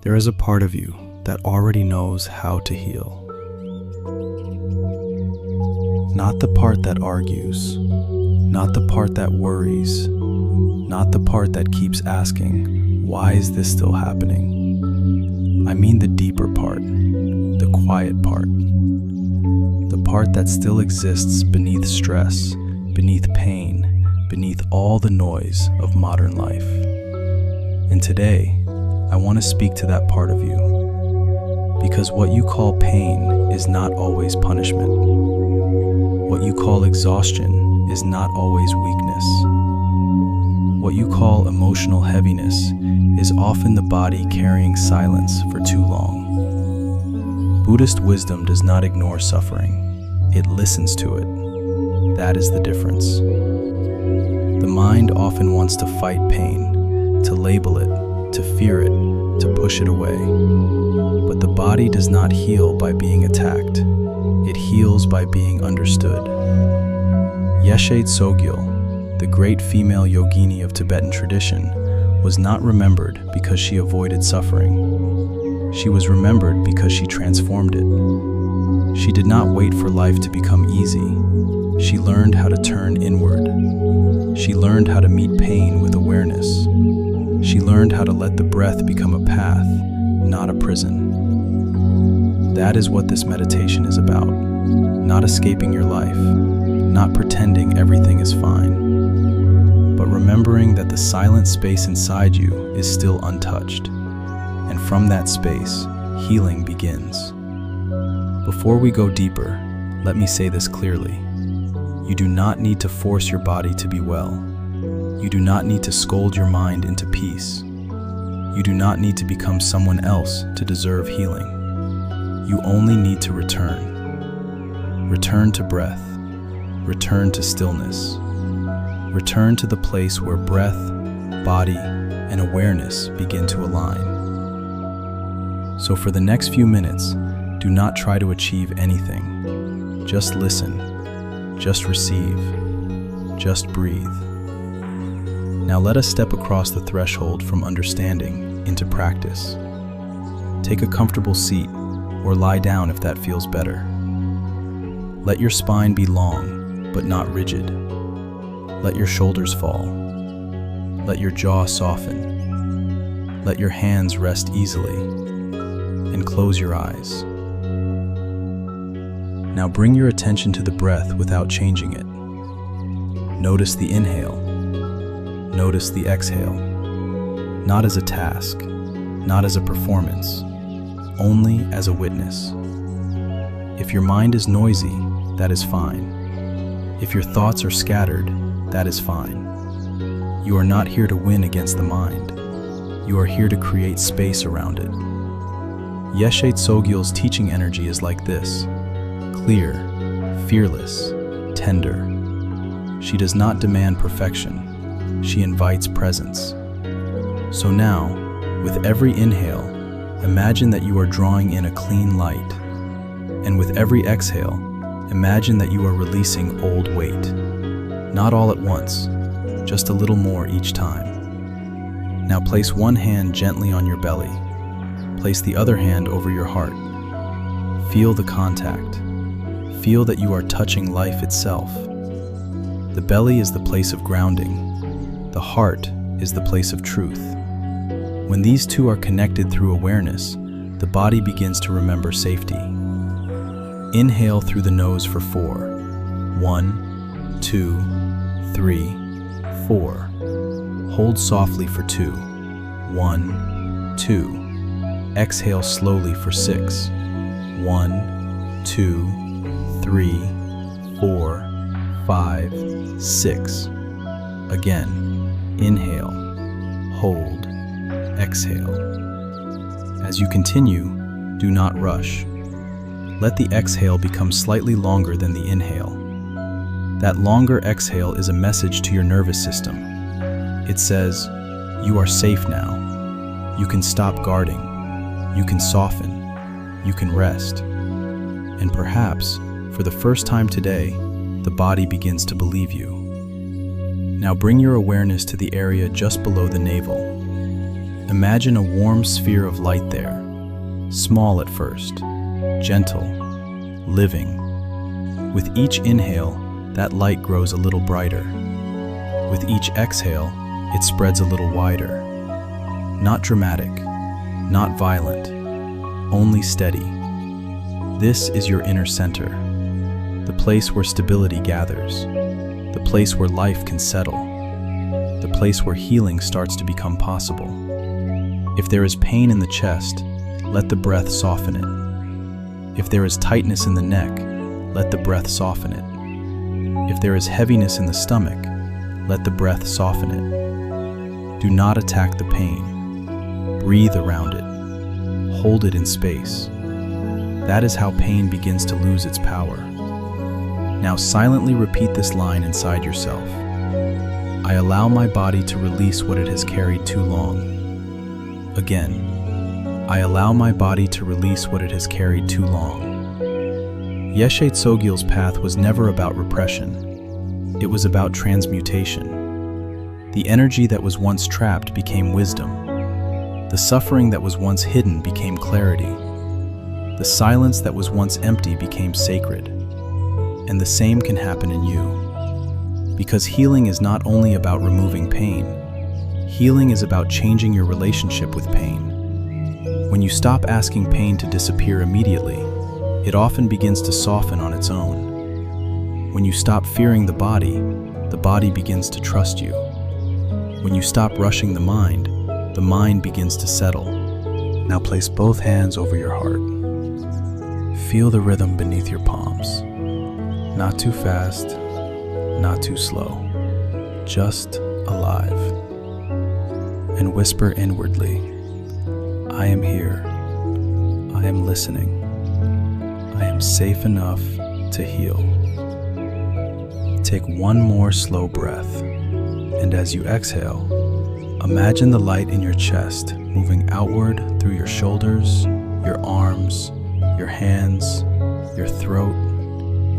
There is a part of you that already knows how to heal. Not the part that argues, not the part that worries, not the part that keeps asking, why is this still happening? I mean the deeper part, the quiet part. The part that still exists beneath stress, beneath pain, beneath all the noise of modern life. And today, I want to speak to that part of you. Because what you call pain is not always punishment. What you call exhaustion is not always weakness. What you call emotional heaviness is often the body carrying silence for too long. Buddhist wisdom does not ignore suffering. It listens to it. That is the difference. The mind often wants to fight pain, to label it, to fear it, to push it away. But the body does not heal by being attacked. It heals by being understood. Yeshe Tsogyal, the great female yogini of Tibetan tradition, was not remembered because she avoided suffering. She was remembered because she transformed it. She did not wait for life to become easy. She learned how to turn inward. She learned how to meet pain with awareness. She learned how to let the breath become a path, not a prison. That is what this meditation is about. Not escaping your life, not pretending everything is fine, but remembering that the silent space inside you is still untouched. And from that space, healing begins. Before we go deeper, let me say this clearly. You do not need to force your body to be well. You do not need to scold your mind into peace. You do not need to become someone else to deserve healing. You only need to return. Return to breath. Return to stillness. Return to the place where breath, body, and awareness begin to align. So for the next few minutes, do not try to achieve anything. Just listen. Just receive. Just breathe. Now let us step across the threshold from understanding into practice. Take a comfortable seat or lie down if that feels better. Let your spine be long, but not rigid. Let your shoulders fall. Let your jaw soften. Let your hands rest easily. And close your eyes. Now bring your attention to the breath without changing it. Notice the inhale. Notice the exhale. Not as a task, not as a performance, only as a witness. If your mind is noisy, that is fine. If your thoughts are scattered, that is fine. You are not here to win against the mind. You are here to create space around it. Yeshe Tsogyal's teaching energy is like this: clear, fearless, tender. She does not demand perfection. She invites presence. So now, with every inhale, imagine that you are drawing in a clean light. And with every exhale, imagine that you are releasing old weight. Not all at once, just a little more each time. Now place one hand gently on your belly. Place the other hand over your heart. Feel the contact. Feel that you are touching life itself. The belly is the place of grounding. The heart is the place of truth. When these two are connected through awareness, the body begins to remember safety. Inhale through the nose for 4. 1, 2, 3, 4. Hold softly for 2. 1, 2. Exhale slowly for 6. 1, 2, 3, 4, 5, 6. Again. Inhale, hold, exhale. As you continue, do not rush. Let the exhale become slightly longer than the inhale. That longer exhale is a message to your nervous system. It says, you are safe now. You can stop guarding. You can soften. You can rest. And perhaps, for the first time today, the body begins to believe you. Now bring your awareness to the area just below the navel. Imagine a warm sphere of light there, small at first, gentle, living. With each inhale, that light grows a little brighter. With each exhale, it spreads a little wider. Not dramatic, not violent, only steady. This is your inner center, the place where stability gathers, the place where life can settle, the place where healing starts to become possible. If there is pain in the chest, let the breath soften it. If there is tightness in the neck, let the breath soften it. If there is heaviness in the stomach, let the breath soften it. Do not attack the pain. Breathe around it. Hold it in space. That is how pain begins to lose its power. Now silently repeat this line inside yourself. I allow my body to release what it has carried too long. Again, I allow my body to release what it has carried too long. Yeshe Tsogyal's path was never about repression. It was about transmutation. The energy that was once trapped became wisdom. The suffering that was once hidden became clarity. The silence that was once empty became sacred. And the same can happen in you. Because healing is not only about removing pain. Healing is about changing your relationship with pain. When you stop asking pain to disappear immediately, it often begins to soften on its own. When you stop fearing the body begins to trust you. When you stop rushing the mind begins to settle. Now place both hands over your heart. Feel the rhythm beneath your palms. Not too fast, not too slow, just alive. And whisper inwardly, I am here, I am listening, I am safe enough to heal. Take one more slow breath, and as you exhale, imagine the light in your chest moving outward through your shoulders, your arms, your hands, your throat,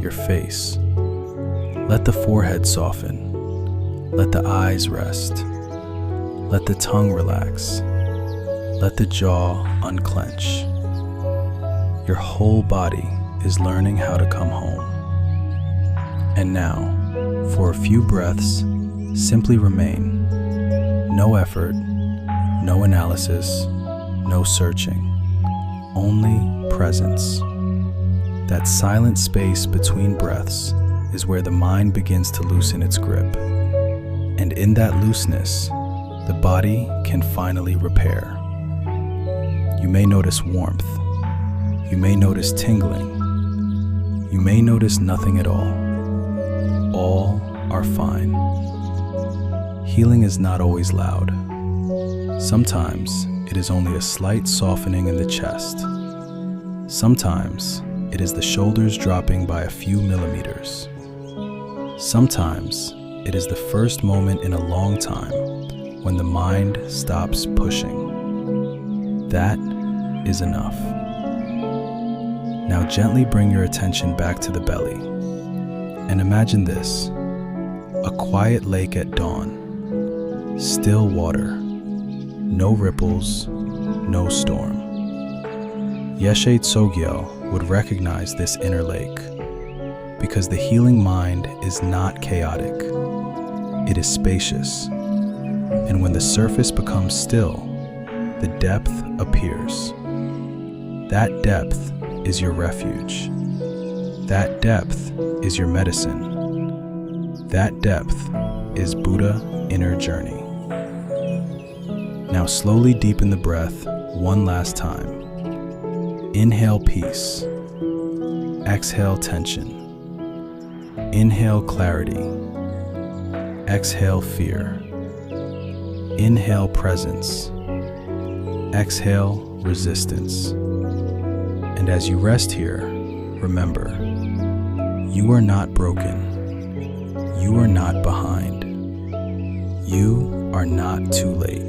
your face. Let the forehead soften. Let the eyes rest. Let the tongue relax. Let the jaw unclench. Your whole body is learning how to come home. And now, for a few breaths, simply remain. No effort, no analysis, no searching, only presence. That silent space between breaths is where the mind begins to loosen its grip. And in that looseness, the body can finally repair. You may notice warmth. You may notice tingling. You may notice nothing at all. All are fine. Healing is not always loud. Sometimes it is only a slight softening in the chest. Sometimes it is the shoulders dropping by a few millimeters. Sometimes it is the first moment in a long time when the mind stops pushing. That is enough. Now gently bring your attention back to the belly. And imagine this, a quiet lake at dawn, still water, no ripples, no storm. Yeshe Tsogyal would recognize this inner lake because the healing mind is not chaotic. It is spacious. And when the surface becomes still, the depth appears. That depth is your refuge. That depth is your medicine. That depth is Buddha inner journey. Now slowly deepen the breath one last time. Inhale peace. Exhale tension. Inhale clarity. Exhale fear. Inhale presence. Exhale resistance. And as you rest here, remember, you are not broken. You are not behind. You are not too late.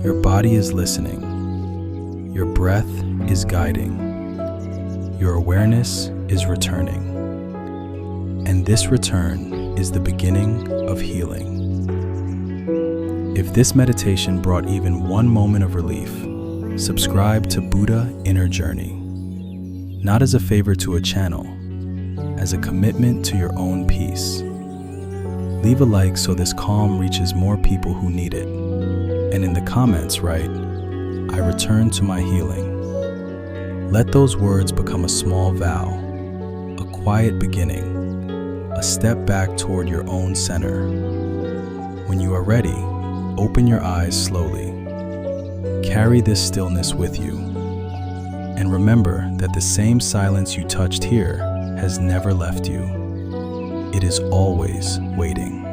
Your body is listening. Your breath is guiding. Your awareness is returning. And this return is the beginning of healing. If this meditation brought even one moment of relief, subscribe to Buddha Inner Journey, not as a favor to a channel, as a commitment to your own peace. Leave a like so this calm reaches more people who need it. And in the comments write, "I return to my healing." Let those words become a small vow, a quiet beginning, a step back toward your own center. When you are ready, open your eyes slowly. Carry this stillness with you. And remember that the same silence you touched here has never left you. It is always waiting.